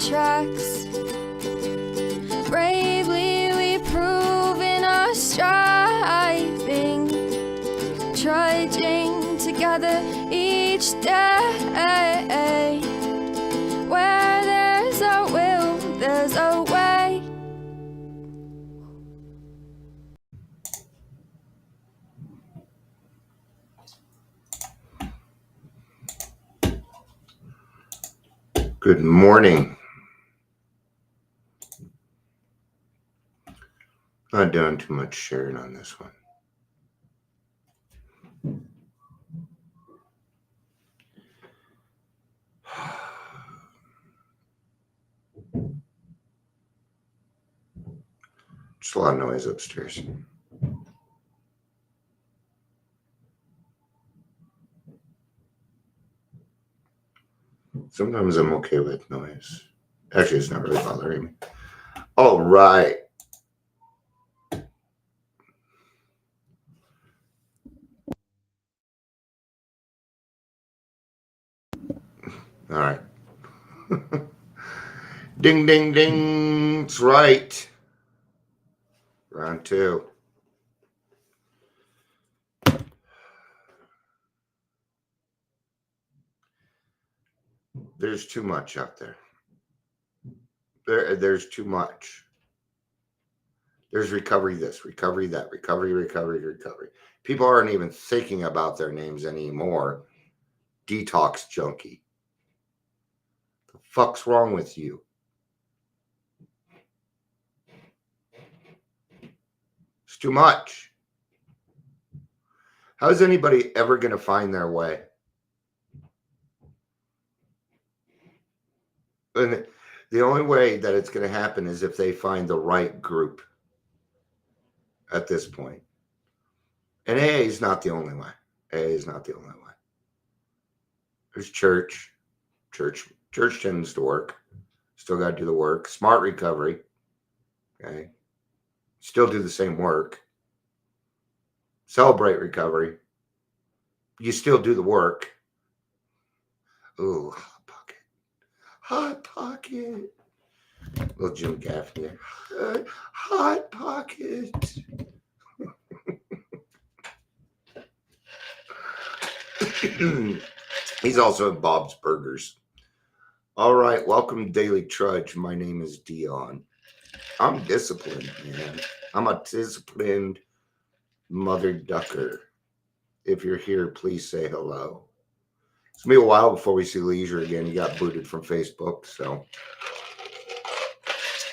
tracks. Bravely we prove in our striving, trudging together each day. Where there's a will, there's a way. Good morning. Not doing too much sharing on this one. Just a lot of noise upstairs. Sometimes I'm okay with noise. Actually, it's not really bothering me. All right. All right. Ding, ding, ding. That's right. Round two. There's too much out there. There's too much. There's recovery this, recovery that, recovery. People aren't even thinking about their names anymore. Detox junkie. The fuck's wrong with you? It's too much. How's anybody ever going to find their way? And the only way that it's going to happen is if they find the right group at this point. And AA is not the only way. AA is not the only way. There's church. Church tends to work. Still got to do the work. Smart recovery. Okay. Still do the same work. Celebrate recovery. You still do the work. Ooh, Hot Pocket. Little Jim Gaffney. Hot Pocket. He's also at Bob's Burgers. All right, welcome to Daily Trudge. My name is Dion. I'm disciplined, man. I'm a disciplined mother ducker. If you're here, please say hello. It's going to be a while before we see Leisure again. He got booted from Facebook, so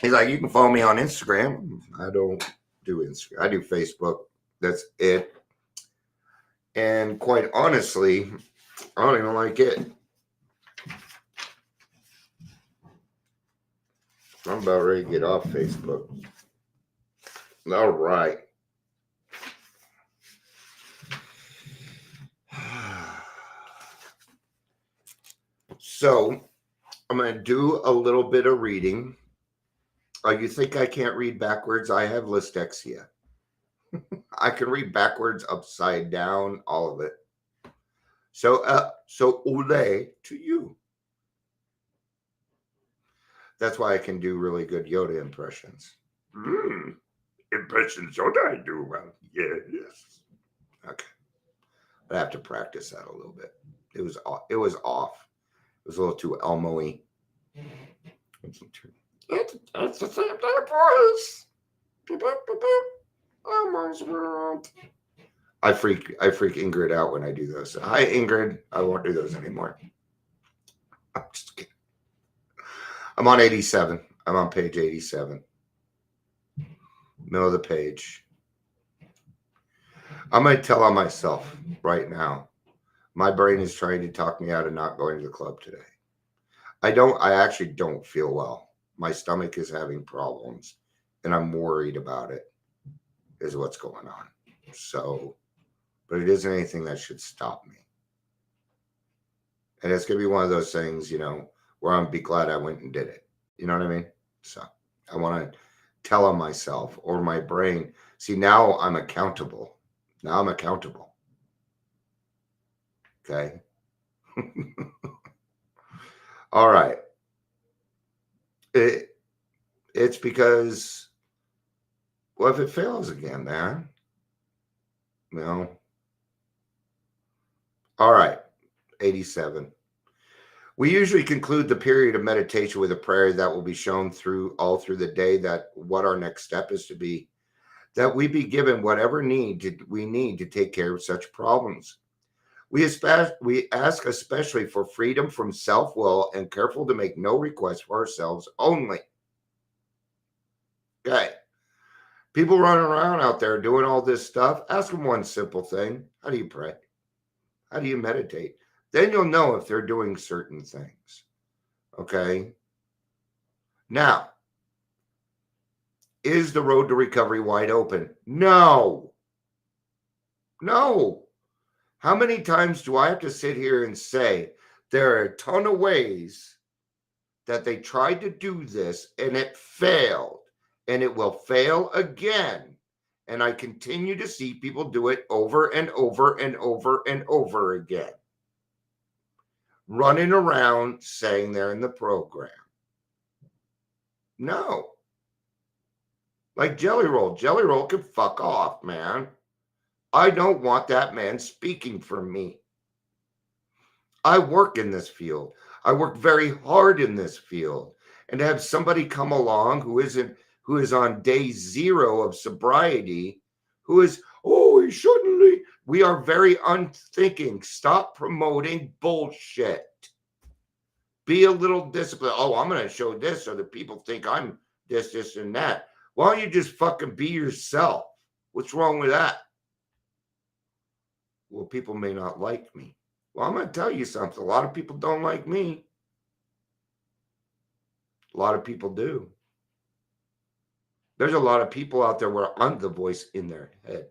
he's like, you can follow me on Instagram. I don't do Instagram. I do Facebook. That's it. And quite honestly, I don't even like it. I'm about ready to get off Facebook. All right. So I'm going to do a little bit of reading. You think I can't read backwards? I have dyslexia. I can read backwards, upside down, all of it. So ole to you. That's why I can do really good Yoda impressions. Impressions Yoda I do well. Yes. Okay. I have to practice that a little bit. It was off. It was a little too Elmo-y. It's the same damn voice. Elmo's world. I freak Ingrid out when I do those. Hi, Ingrid. I won't do those anymore. I'm just kidding. I'm on 87. I'm on page 87. Middle of the page. I'm going to tell on myself right now. My brain is trying to talk me out of not going to the club today. I actually don't feel well. My stomach is having problems, and I'm worried about it, is what's going on. So, but it isn't anything that should stop me. And it's going to be one of those things, where I'm be glad I went and did it. You know what I mean? So I want to tell on myself or my brain. See, now I'm accountable. Okay. All right. It's because, well, if it fails again, man, you know. All right, 87. We usually conclude the period of meditation with a prayer that will be shown all through the day that what our next step is to be, that we be given whatever we need to take care of such problems. We ask especially for freedom from self-will and careful to make no requests for ourselves only. Okay. People running around out there doing all this stuff, ask them one simple thing. How do you pray? How do you meditate? Then you'll know if they're doing certain things. Okay. Now, is the road to recovery wide open? No. No. How many times do I have to sit here and say there are a ton of ways that they tried to do this and it failed and it will fail again? And I continue to see people do it over and over and over and over again. Running around saying they're in the program. No. Like Jelly Roll. Jelly Roll can fuck off, man. I don't want that man speaking for me. I work in this field. I work very hard in this field. And to have somebody come along who is on day 0 of sobriety, who is, oh, he shouldn't leave. We are very unthinking. Stop promoting bullshit. Be a little disciplined. Oh, I'm going to show this so that people think I'm this, and that. Why don't you just fucking be yourself? What's wrong with that? Well, people may not like me. Well, I'm going to tell you something. A lot of people don't like me. A lot of people do. There's a lot of people out there where I'm the voice in their head.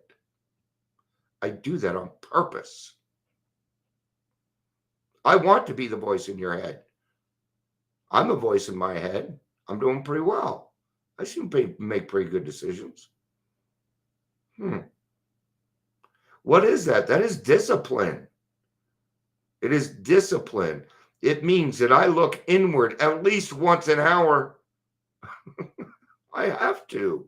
I do that on purpose. I want to be the voice in your head. I'm a voice in my head. I'm doing pretty well. I seem to make pretty good decisions. What is that? That is discipline. It is discipline. It means that I look inward at least once an hour. I have to,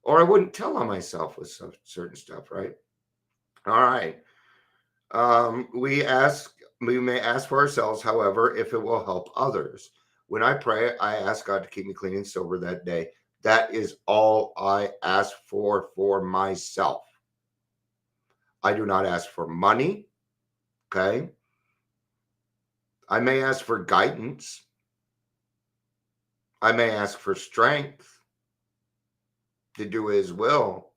or I wouldn't tell on myself with some certain stuff, right? All right. We may ask for ourselves, however, if it will help others. When I pray, I ask God to keep me clean and sober that day. That is all I ask for myself. I do not ask for money. Okay. I may ask for guidance. I may ask for strength to do his will,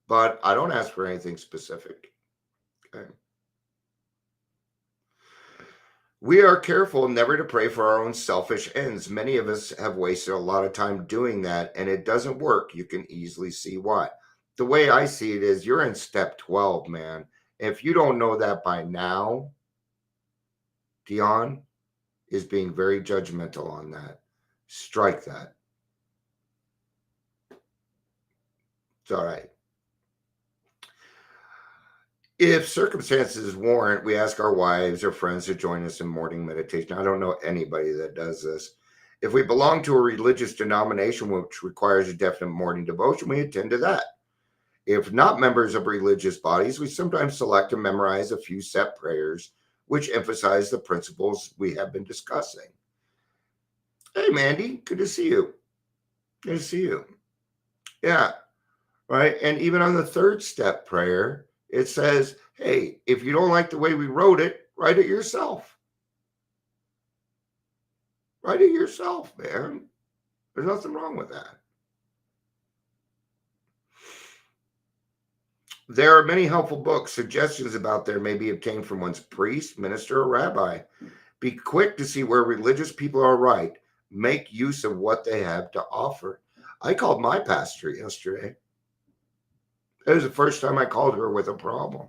but I don't ask for anything specific. Okay. We are careful never to pray for our own selfish ends. Many of us have wasted a lot of time doing that, and it doesn't work. You can easily see why. The way I see it is you're in step 12, man. If you don't know that by now, Dion is being very judgmental on that. Strike that. It's all right. If circumstances warrant, we ask our wives or friends to join us in morning meditation. I don't know anybody that does this. If we belong to a religious denomination which requires a definite morning devotion, we attend to that. If not members of religious bodies, we sometimes select and memorize a few set prayers which emphasize the principles we have been discussing. Hey, Mandy, good to see you. Good to see you. Yeah, right. And even on the 3rd step prayer, it says, hey, if you don't like the way we wrote it, write it yourself. Write it yourself, man. There's nothing wrong with that. There are many helpful books. Suggestions about there may be obtained from one's priest, minister, or rabbi. Be quick to see where religious people are right. Make use of what they have to offer. I called my pastor yesterday. It was the first time I called her with a problem.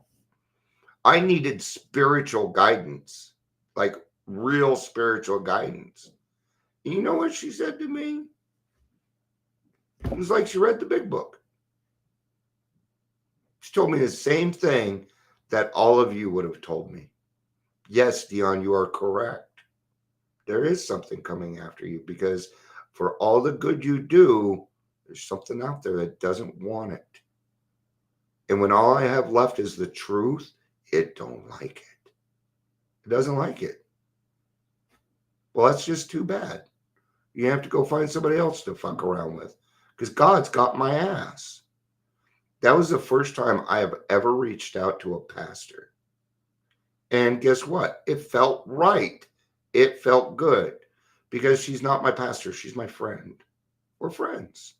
I needed spiritual guidance, like real spiritual guidance. And you know what she said to me? It was like she read the big book. She told me the same thing that all of you would have told me. Yes, Dion, you are correct. There is something coming after you, because for all the good you do, there's something out there that doesn't want it. And when all I have left is the truth, it don't like it. It doesn't like it. Well, that's just too bad. You have to go find somebody else to fuck around with, because God's got my ass. That was the first time I have ever reached out to a pastor. And guess what? It felt right. It felt good, because she's not my pastor. She's my friend. We're friends.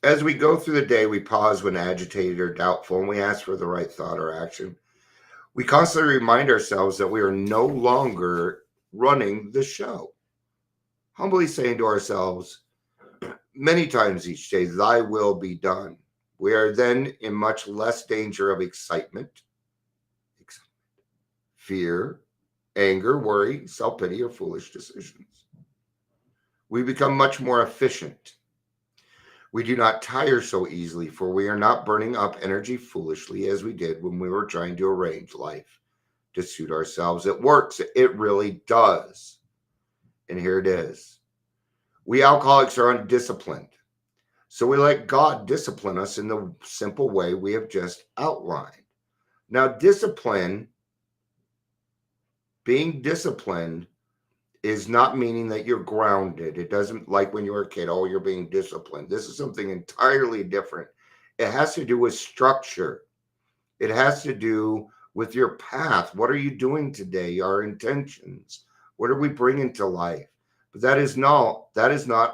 As we go through the day, we pause when agitated or doubtful, and we ask for the right thought or action. We constantly remind ourselves that we are no longer running the show. Humbly saying to ourselves many times each day, "Thy will be done." We are then in much less danger of excitement, fear, anger, worry, self-pity, or foolish decisions. We become much more efficient. We do not tire so easily, for we are not burning up energy foolishly as we did when we were trying to arrange life to suit ourselves. It works. It really does. And here it is. We alcoholics are undisciplined. So we let God discipline us in the simple way we have just outlined. Now, being disciplined is not meaning that you're grounded. It doesn't, like when you were a kid, oh, you're being disciplined. This is something entirely different. It has to do with structure. It has to do with your path. What are you doing today? Our intentions. What are we bringing to life? But that is not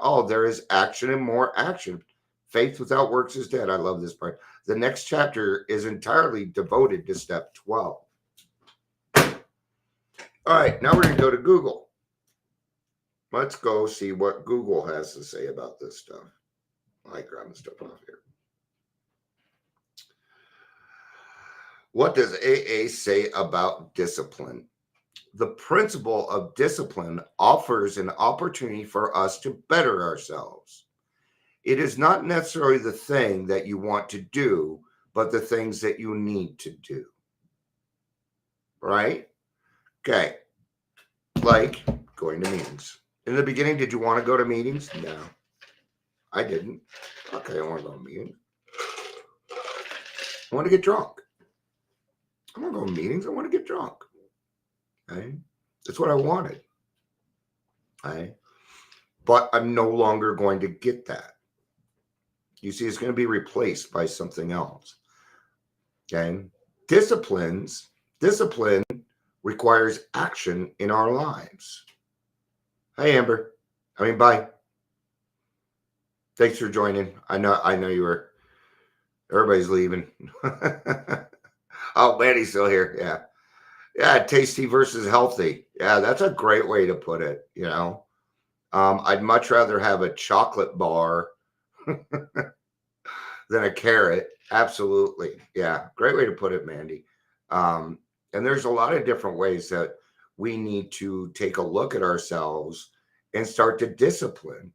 all. There is action and more action. Faith without works is dead. I love this part. The next chapter is entirely devoted to step 12. All right, now we're going to go to Google. Let's go see what Google has to say about this stuff. I like grabbing stuff off here. What does AA say about discipline? The principle of discipline offers an opportunity for us to better ourselves. It is not necessarily the thing that you want to do, but the things that you need to do. Right? Okay. Like going to meetings. In the beginning, did you want to go to meetings? No, I didn't. Okay, I want to go to meetings. I want to get drunk. I want to go to meetings. I want to get drunk. Okay? That's what I wanted. Okay? But I'm no longer going to get that. You see, it's going to be replaced by something else. Okay? Discipline requires action in our lives. Hey, Amber. Bye. Thanks for joining. I know you were. Everybody's leaving. Oh, Manny's still here. Yeah. Yeah, tasty versus healthy. Yeah, that's a great way to put it, you know. I'd much rather have a chocolate bar than a carrot. Absolutely. Yeah, great way to put it, Mandy. And there's a lot of different ways that we need to take a look at ourselves and start to discipline,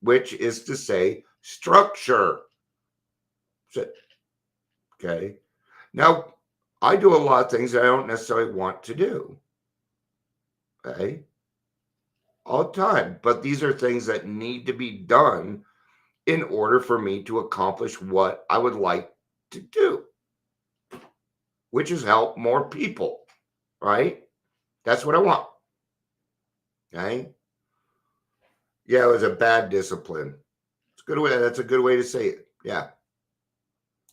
which is to say structure. Okay. Now, I do a lot of things that I don't necessarily want to do. Okay. All the time. But these are things that need to be done in order for me to accomplish what I would like to do, which is help more people. Right? That's what I want. Okay. Yeah, it was a bad discipline. It's a good way. That's a good way to say it. Yeah.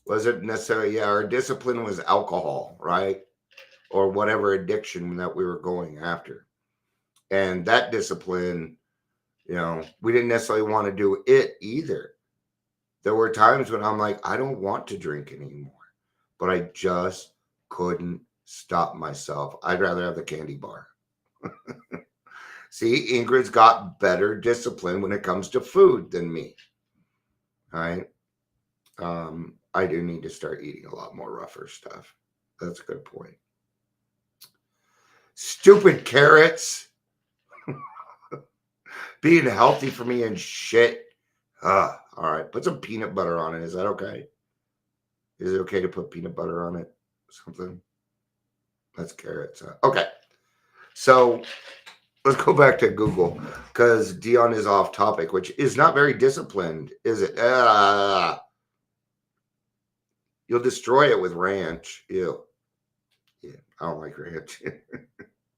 Wasn't necessarily, yeah, our discipline was alcohol, right? Or whatever addiction that we were going after. And that discipline, you know, we didn't necessarily want to do it either. There were times when I'm like, I don't want to drink anymore, but I just couldn't stop myself. I'd rather have the candy bar. See, Ingrid's got better discipline when it comes to food than me. All right. I do need to start eating a lot more rougher stuff. That's a good point. Stupid carrots. Being healthy for me and shit. All right. Put some peanut butter on it. Is that okay? Is it okay to put peanut butter on it? Something? That's carrots. Okay. So let's go back to Google because Dion is off topic, which is not very disciplined, is it? You'll destroy it with ranch. Ew. Yeah, I don't like ranch,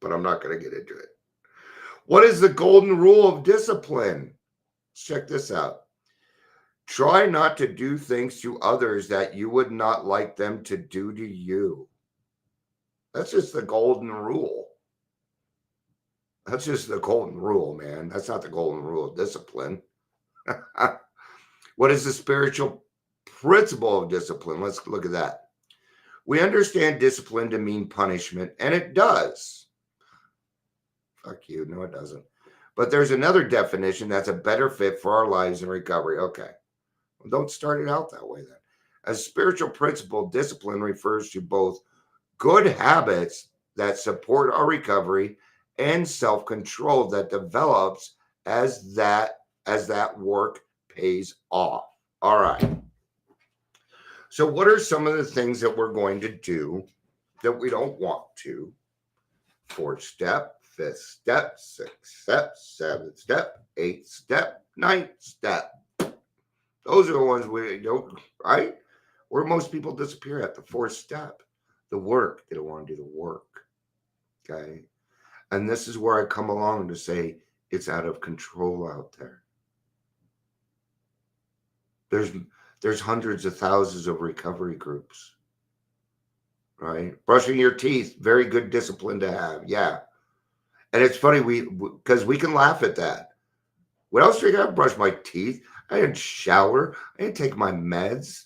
but I'm not going to get into it. What is the golden rule of discipline? Let's check this out. Try not to do things to others that you would not like them to do to you. That's just the golden rule. That's just the golden rule, man. That's not the golden rule of discipline. What is the spiritual principle of discipline? Let's look at that. We understand discipline to mean punishment, and it does. Fuck you. No, it doesn't. But there's another definition that's a better fit for our lives and recovery. Okay. Well, don't start it out that way then. As spiritual principle, discipline refers to both good habits that support our recovery and self-control that develops as that work pays off. All right. So what are some of the things that we're going to do that we don't want to? 4th step, 5th step, 6th step, 7th step, 8th step, 9th step. Those are the ones we don't, right? Where most people disappear at the 4th step. The work. They don't want to do the work. Okay. And this is where I come along to say it's out of control out there. There's hundreds of thousands of recovery groups, right? Brushing your teeth, very good discipline to have. Yeah. And it's funny, because we can laugh at that. What else do I got to brush my teeth? I didn't shower. I didn't take my meds.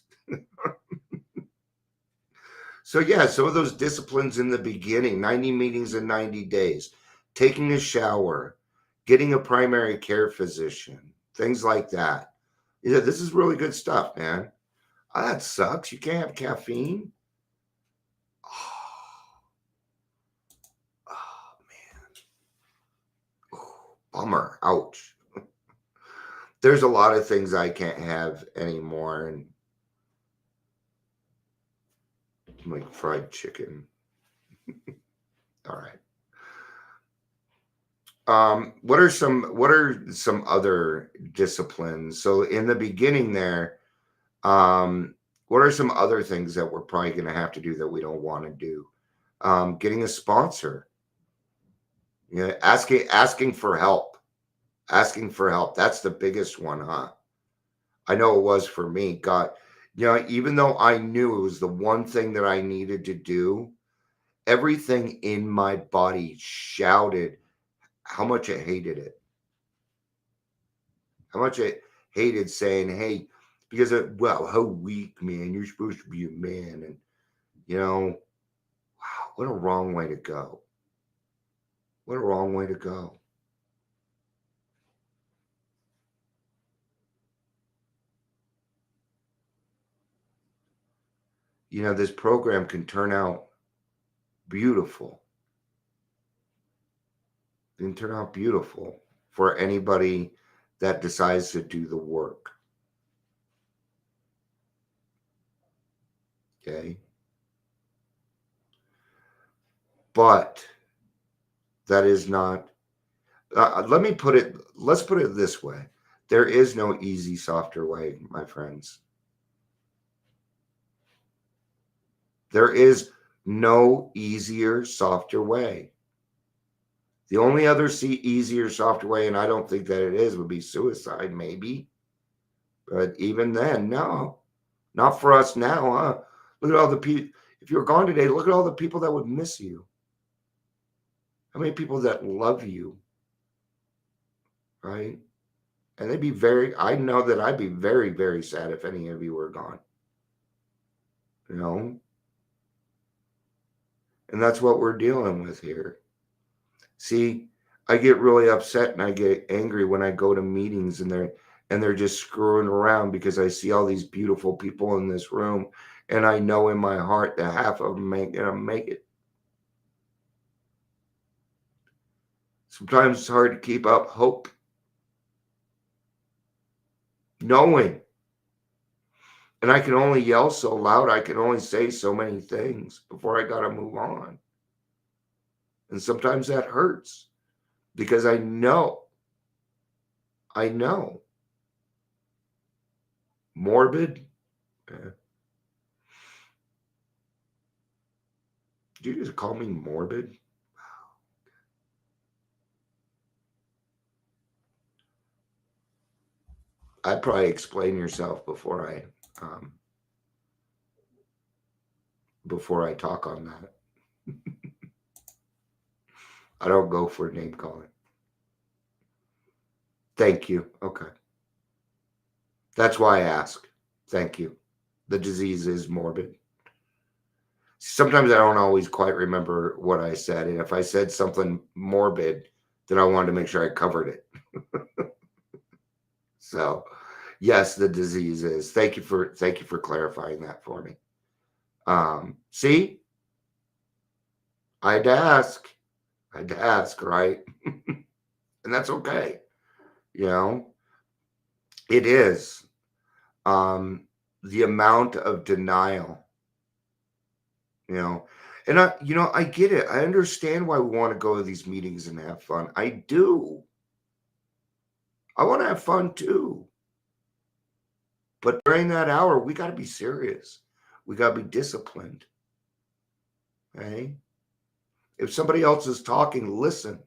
So yeah, some of those disciplines in the beginning, 90 meetings in 90 days, taking a shower, getting a primary care physician, things like that. Yeah, this is really good stuff, man. Oh, that sucks. You can't have caffeine. Oh man. Oh, bummer. Ouch. There's a lot of things I can't have anymore, and like fried chicken. All right. What are some other disciplines? So in the beginning there, what are some other things that we're probably going to have to do that we don't want to do? Getting a sponsor, you know, asking for help, That's the biggest one, huh? I know it was for me. God, you know, even though I knew it was the one thing that I needed to do, everything in my body shouted how much I hated it. How much I hated saying, hey, because well, how weak, man, you're supposed to be a man. And, you know, wow, what a wrong way to go. What a wrong way to go. You know, this program can turn out beautiful. It can turn out beautiful for anybody that decides to do the work. Okay. But that is not, let's put it this way. There is no easy, softer way, my friends. There is no easier, softer way. The only other easier, softer way, and I don't think that it is, would be suicide, maybe. But even then, no. Not for us now, huh? Look at all the people. If you were gone today, look at all the people that would miss you. How many people that love you, right? And I know that I'd be very, very sad if any of you were gone. You know? And that's what we're dealing with here. See, I get really upset and I get angry when I go to meetings and they're just screwing around because I see all these beautiful people in this room and I know in my heart that half of them ain't gonna make it. Sometimes it's hard to keep up hope. Knowing. And I can only yell so loud. I can only say so many things before I got to move on. And sometimes that hurts because I know morbid. Did you just call me morbid? I'd probably explain yourself before I talk on that. I don't go for name calling. Thank you. Okay. That's why I ask. Thank you. The disease is morbid. Sometimes I don't always quite remember what I said. And if I said something morbid, then I wanted to make sure I covered it. So yes, the disease is. Thank you for clarifying that for me. See? I had to ask, right? And that's okay. You know, it is. The amount of denial, and I get it. I understand why we want to go to these meetings and have fun. I do. I want to have fun too. But during that hour, we got to be serious. We got to be disciplined. Okay? If somebody else is talking, listen.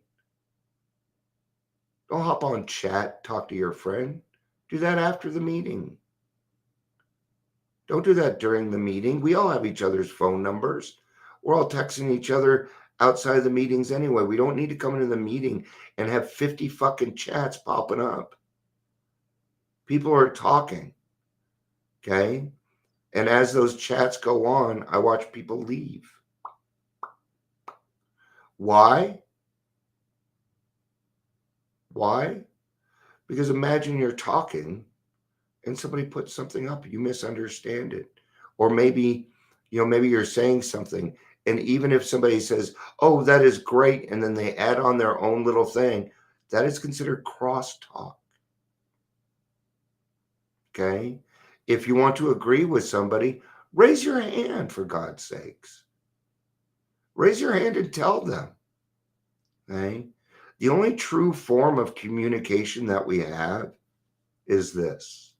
Don't hop on chat, talk to your friend. Do that after the meeting. Don't do that during the meeting. We all have each other's phone numbers. We're all texting each other outside of the meetings anyway. We don't need to come into the meeting and have 50 fucking chats popping up. People are talking. Okay? And as those chats go on, I watch people leave. Why? Why? Because imagine you're talking and somebody puts something up, you misunderstand it. Or maybe you're saying something, and even if somebody says, "Oh, that is great," and then they add on their own little thing, that is considered crosstalk. Okay? If you want to agree with somebody, raise your hand, for God's sakes. Raise your hand and tell them. Okay? The only true form of communication that we have is this.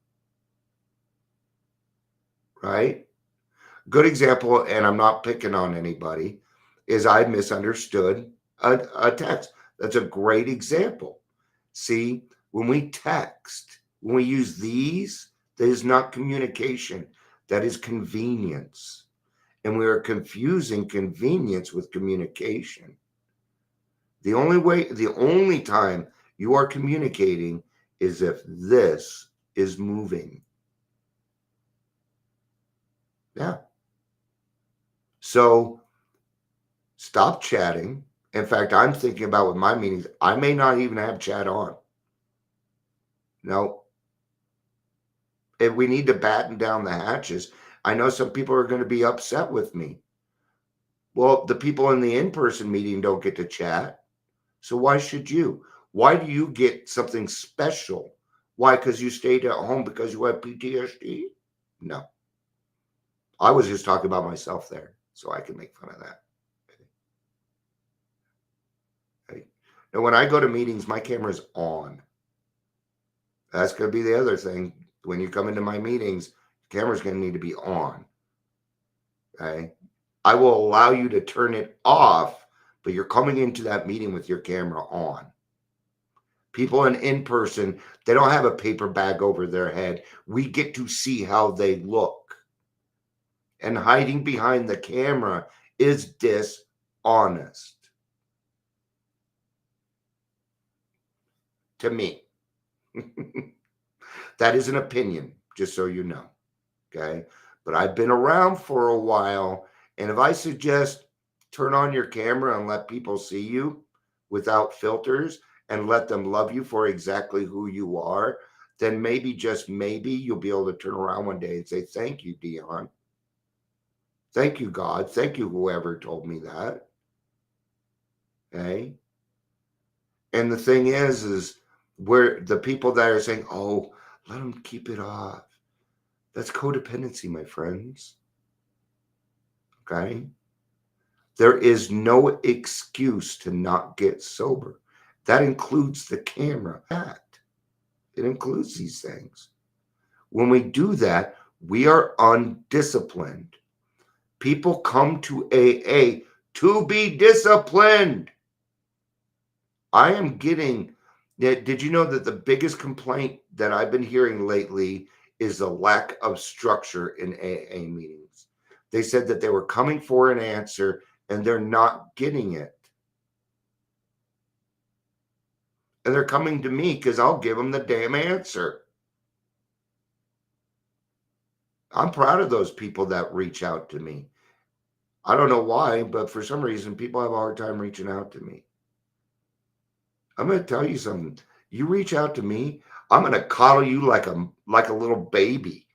Right? Good example, and I'm not picking on anybody, is I misunderstood a text. That's a great example. See, when we text, when we use these, that is not communication. That is convenience. And we are confusing convenience with communication. The only time you are communicating is if this is moving. Yeah. So stop chatting. In fact, I'm thinking about with my meetings, I may not even have chat on. No. If we need to batten down the hatches, I know some people are going to be upset with me. Well, the people in the in-person meeting don't get to chat. So why should you? Why do you get something special? Why? Because you stayed at home because you have PTSD? No. I was just talking about myself there, so I can make fun of that. Okay. And when I go to meetings, my camera's on. That's going to be the other thing. When you come into my meetings, the camera's going to need to be on. Okay. I will allow you to turn it off, but you're coming into that meeting with your camera on. People in person, they don't have a paper bag over their head. We get to see how they look. And hiding behind the camera is dishonest. To me. That is an opinion, just so you know. Okay. But I've been around for a while. And if I suggest turn on your camera and let people see you without filters and let them love you for exactly who you are, then maybe, just maybe, you'll be able to turn around one day and say, "Thank you, Dion. Thank you, God. Thank you, whoever told me that." Okay. And the thing is where the people that are saying, "Oh, let them keep it off." That's codependency, my friends. Okay. There is no excuse to not get sober. That includes the camera. It includes these things. When we do that, we are undisciplined. People come to AA to be disciplined. I am getting that. Did you know that the biggest complaint that I've been hearing lately is the lack of structure in AA meetings? They said that they were coming for an answer and they're not getting it. And they're coming to me because I'll give them the damn answer. I'm proud of those people that reach out to me. I don't know why, but for some reason, people have a hard time reaching out to me. I'm going to tell you something. You reach out to me, I'm going to coddle you like a little baby.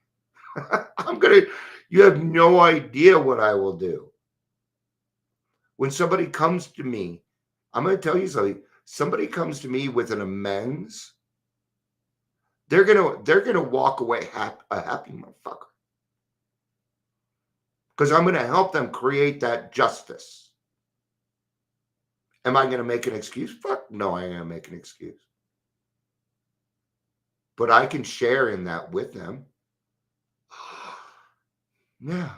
You have no idea what I will do. When somebody comes to me, I'm going to tell you something. Somebody comes to me with an amends, they're gonna walk away a happy motherfucker. Because I'm going to help them create that justice. Am I going to make an excuse? Fuck no, I ain't going to make an excuse. But I can share in that with them. Yeah.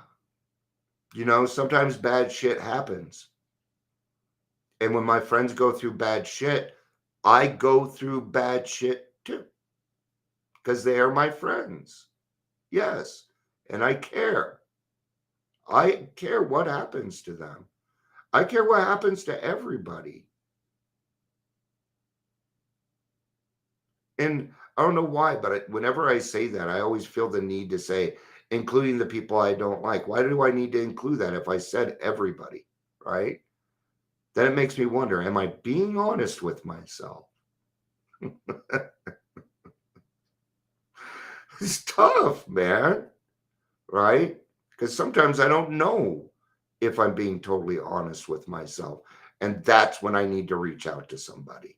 You know, sometimes bad shit happens. And when my friends go through bad shit, I go through bad shit too. Because they are my friends. Yes. And I care. I care what happens to them. I care what happens to everybody. And I don't know why, but whenever I say that, I always feel the need to say, including the people I don't like. Why do I need to include that if I said everybody, right? Then it makes me wonder, am I being honest with myself? It's tough, man, right? Because sometimes I don't know if I'm being totally honest with myself. And that's when I need to reach out to somebody.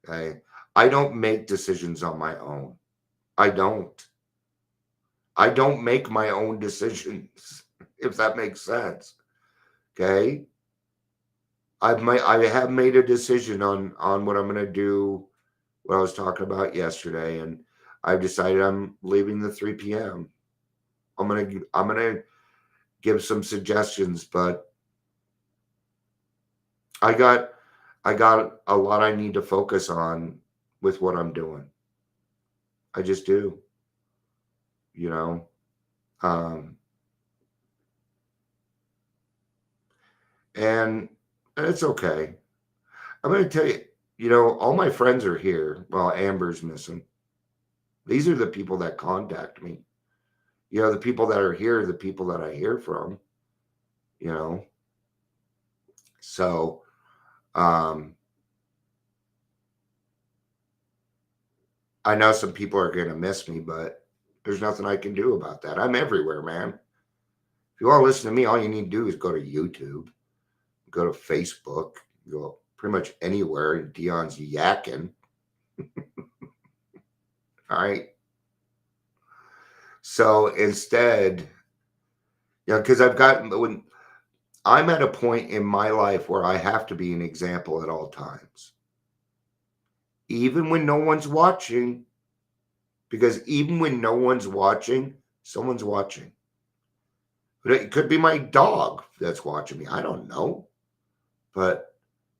Okay. I don't make decisions on my own. I don't make my own decisions, if that makes sense. Okay. I have made a decision on what I'm going to do, what I was talking about yesterday, and I've decided I'm leaving the 3 p.m. I'm gonna give some suggestions, but I got a lot I need to focus on with what I'm doing. I just do, you know. And it's okay. I'm going to tell you, you know, all my friends are here. Well, Amber's missing. These are the people that contact me. You know, the people that are here, the people that I hear from, you know. So, I know some people are going to miss me, but there's nothing I can do about that. I'm everywhere, man. If you want to listen to me, all you need to do is go to YouTube, go to Facebook, go pretty much anywhere. Dion's yakking. All right. So instead, you know, because when I'm at a point in my life where I have to be an example at all times, even when no one's watching, because even when no one's watching, someone's watching. But it could be my dog that's watching me. I don't know. But,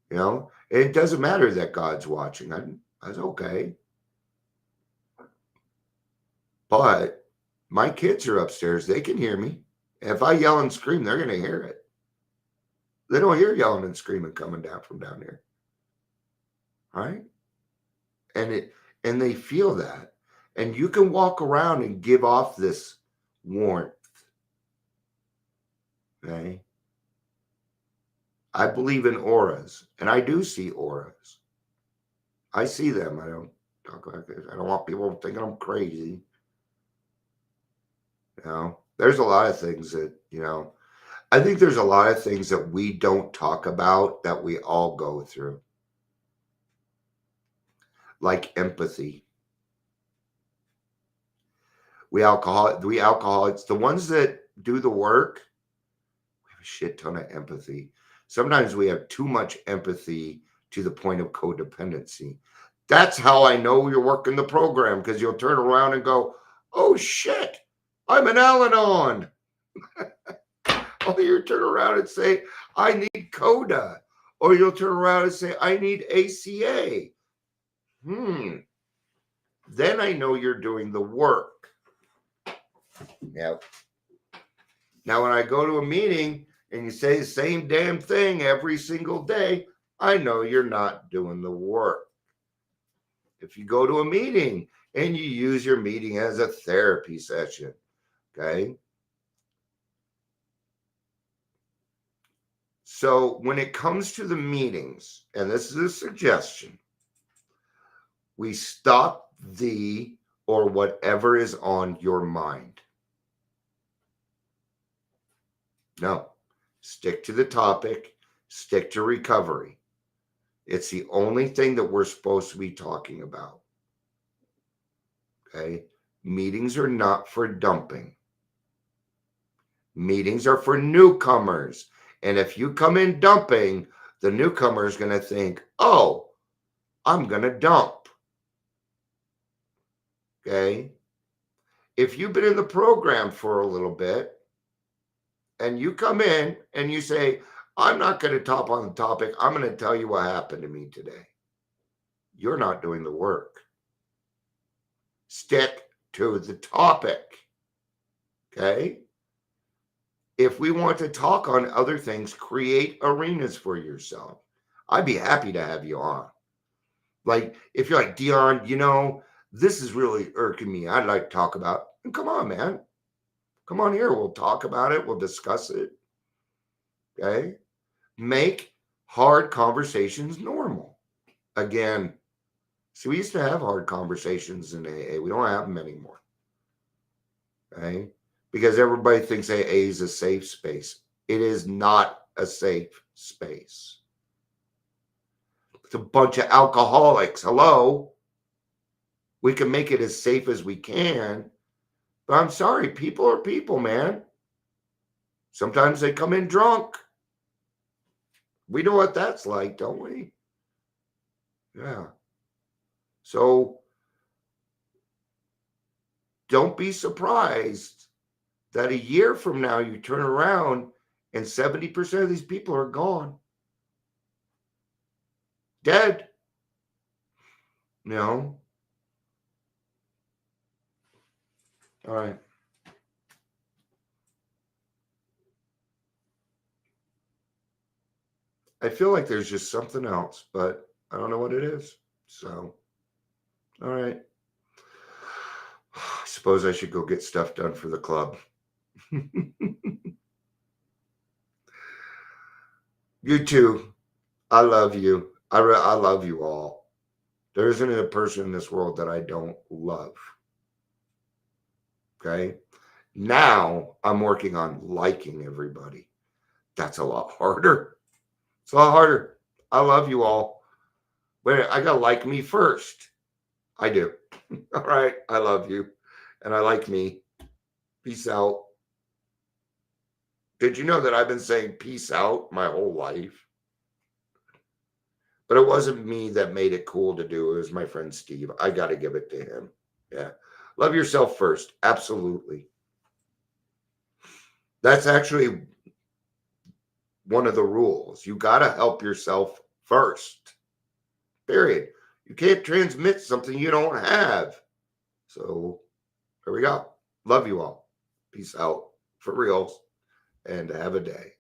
you know, it doesn't matter that God's watching. That's okay. But my kids are upstairs. They can hear me. If I yell and scream, they're going to hear it. They don't hear yelling and screaming coming down from down here. Right? And they feel that. And you can walk around and give off this warmth. Okay? I believe in auras, and I do see auras. I see them. I don't talk like this. I don't want people thinking I'm crazy. You know, there's a lot of things that, you know, I think there's a lot of things that we don't talk about that we all go through. Like empathy. We alcoholics, the ones that do the work, a shit ton of empathy. Sometimes we have too much empathy to the point of codependency. That's how I know you're working the program, because you'll turn around and go, oh shit, I'm an Al-Anon. Or you turn around and say, I need CODA. Or you'll turn around and say, I need ACA. Then I know you're doing the work. Yep. Now, when I go to a meeting and you say the same damn thing every single day, I know you're not doing the work. If you go to a meeting and you use your meeting as a therapy session, okay? So when it comes to the meetings, and this is a suggestion, we stop the or whatever is on your mind. No, stick to the topic, stick to recovery. It's the only thing that we're supposed to be talking about. Okay? Meetings are not for dumping. Meetings are for newcomers. And if you come in dumping, the newcomer is going to think, oh, I'm going to dump. Okay? If you've been in the program for a little bit and you come in and you say, I'm not going to top on the topic, I'm going to tell you what happened to me today. You're not doing the work. Stick to the topic. Okay? If we want to talk on other things, create arenas for yourself. I'd be happy to have you on. Like, if you're like, Dion, you know, this is really irking me. I'd like to talk about it. Come on, man. Come on here. We'll talk about it. We'll discuss it. Okay? Make hard conversations normal. Again, so we used to have hard conversations in AA. We don't have them anymore. Okay? Because everybody thinks AA is a safe space. It is not a safe space. It's a bunch of alcoholics. Hello? We can make it as safe as we can. But I'm sorry, people are people, man. Sometimes they come in drunk. We know what that's like, don't we? Yeah. So don't be surprised that a year from now you turn around and 70% of these people are gone. Dead. You know? All right. I feel like there's just something else, but I don't know what it is. So, all right. I suppose I should go get stuff done for the club. You too. I love you. I love you all. There isn't a person in this world that I don't love. Okay. Now I'm working on liking everybody. That's a lot harder. It's a lot harder. I love you all. But I got to like me first. I do. All right. I love you. And I like me. Peace out. Did you know that I've been saying peace out my whole life? But it wasn't me that made it cool to do. It was my friend Steve. I got to give it to him. Yeah. Love yourself first. Absolutely. That's actually one of the rules. You got to help yourself first. Period. You can't transmit something you don't have. So there we go. Love you all. Peace out for reals and have a day.